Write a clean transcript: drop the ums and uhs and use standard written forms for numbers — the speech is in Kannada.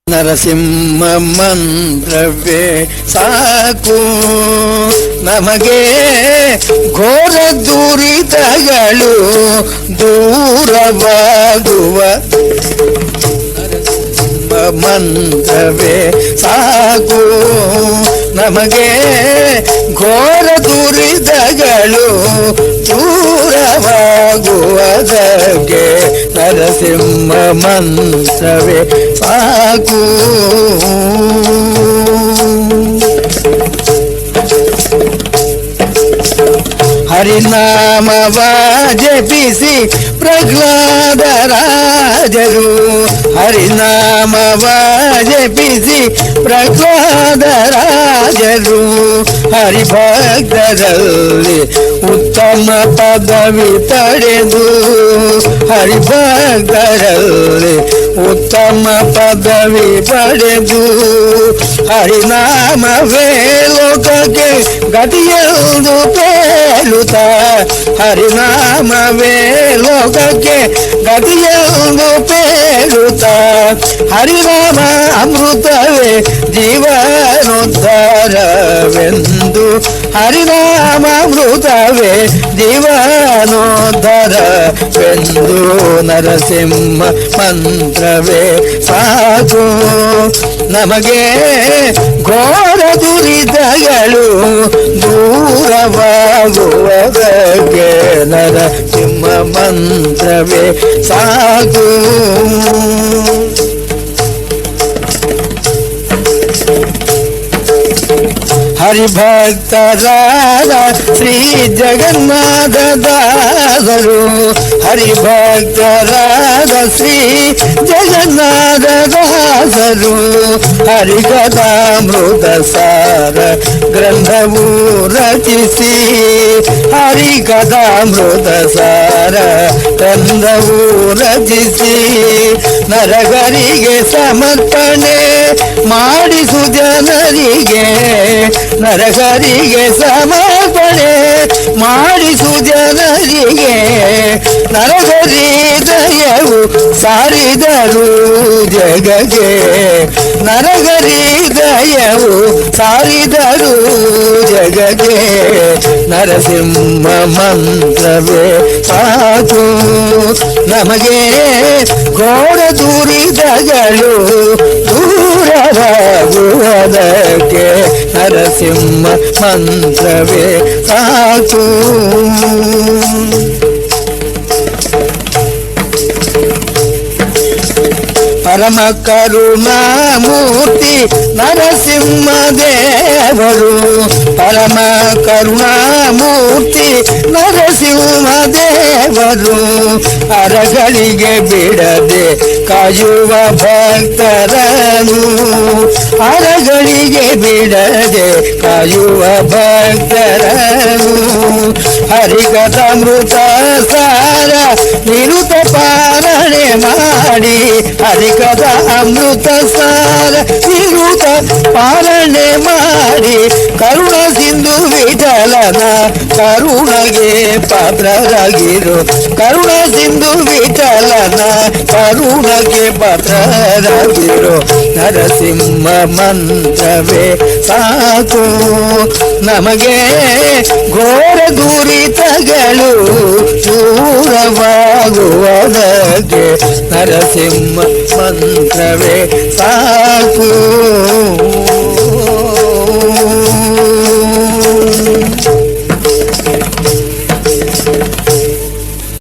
ನರಸಿಂಹ ಮಂತ್ರವೇ ಸಾಕು ನಮಗೆ ಘೋರ ದುರಿತಗಳು ದೂರವಾಗುವ ಮಂತ್ರವೇ ಸಾಕು ನಮಗೆ ಘೋರ ದುರಿತಗಳು ದೂರವಾಗುವುದಕ್ಕೆ ನರಸಿಂಹ ಮಂತ್ರವೇ ಸಾಕು. ಹರಿನಾಮವ ಜಪಿಸಿ ಪ್ರಹ್ಲಾದ ರಾಜರು ಹರಿನಾಮವ ಜಪಿಸಿ ಪ್ರಹ್ಲಾದ ರಾಜರು ಹರಿಭಕ್ತರಲ್ಲಿ ಉತ್ತಮ ಪದವಿ ಪಡೆದು ಹರಿಭಕ್ತರಲ್ಲಿ ಉತ್ತಮ ಪದವಿ ಪಡೆದು ಹರಿನಾಮವೇ ಲೋಕಕ್ಕೆ ಗತಿಯೆಂದು ಪೇಳುತ್ತ ಹರಿನಾಮವೇ ಲೋಕಕ್ಕೆ ಗತಿಯೆಂದು ಪೇಳುತ್ತ ಹರಿನಾಮ ಅಮೃತವೇ ಜೀವನೋದ್ಧಾರವೆಂದು ಹರಿನಾಮ ಅಮೃತವೇ ಜೀವನೋದ್ಧಾರವೆಂದು ನರಸಿಂಹ ಮಂತ್ರವೇ ಸಾಕು ನಮಗೆ ಘೋರ ದುರಿತಗಳು ದೂರವಾಗುವುದಕ್ಕೆ ನರಸಿಂಹ ಮಂತ್ರವೇ ಸಾಕು. ಹರಿಭಕ್ತರಾದ ಶ್ರೀ ಜಗನ್ನಾಥ ದಾಸರು ಹರಿಭಕ್ತರಾದ ಶ್ರೀ ಜಗನ್ನಾಥ ದಾಸರು ಹರಿಕಥಾಮೃತ ಸಾರ ಗ್ರಂಥವು ರಚಿಸಿ ಹರಿಕಥಾಮೃತ ಸಾರ ಗ್ರಂಥವು ರಚಿಸಿ ನರಗರಿಗೆ ಸಮರ್ಪಣೆ ಮಾಡಿಸು ಜನರಿಗೆ ನರಗರಿಗೆ ಸಮರ್ಪಣೆ ಮಾಡಿಸು ಜನರಿಗೆ ನರಗರಿ ದಯವು ಸಾರಿದರು ಜಗಗೆ ನರಗರಿ ದಯವು ಸಾರಿದರು ಜಗಗೆ ನರಸಿಂಹ ಮಂತ್ರವೇ ಸಾಕು ನಮಗೆ ಘೋರ ದುರಿತಗಳು ದೂರವಾಗುವುದಕ್ಕೆ ನರಸಿಂಹ ಮಂತ್ರವೇ ಸಾಕು. ಪರಮ ಕರುಣಾಮೂರ್ತಿ ನರಸಿಂಹ ದೇವರು ಪರಮ ಕರುಣಾಮೂರ್ತಿ ನರಸಿಂಹ ದೇವರು ಅರಗಳಿಗೆ ಬಿಡದೆ ಕಾಯುವ ಭಕ್ತರನು ಅರಗಳಿಗೆ ಬಿಡದೆ ಕಾಯುವ ಭಕ್ತರನು ಹರಿಕಥಾಮೃತ ಸಾರ ನಿರುತ ಪಾರಣೆ ಮಾಡಿ ಹರಿಕಥಾಮೃತ ಸಾರ ನಿರುತ ಪಾರಣೆ ಮಾಡಿ ಕರುಣ ಸಿಂಧು ವಿಠಲನ ಕರುಣಗೆ ಪಾತ್ರರಾಗಿರು ಕರುಣ ಸಿಂಧು ವಿಠಲನ ಕರುಣಗೆ ಪಾತ್ರರಾಗಿರು ನರಸಿಂಹ ಮಂತ್ರವೇ ಸಾಕು ನಮಗೆ ಘೋರ ದುರಿತಗಳು ದೂರವಾಗುವುದಕ್ಕೆ ನರಸಿಂಹ ಮಂತ್ರವೇ ಸಾಕು.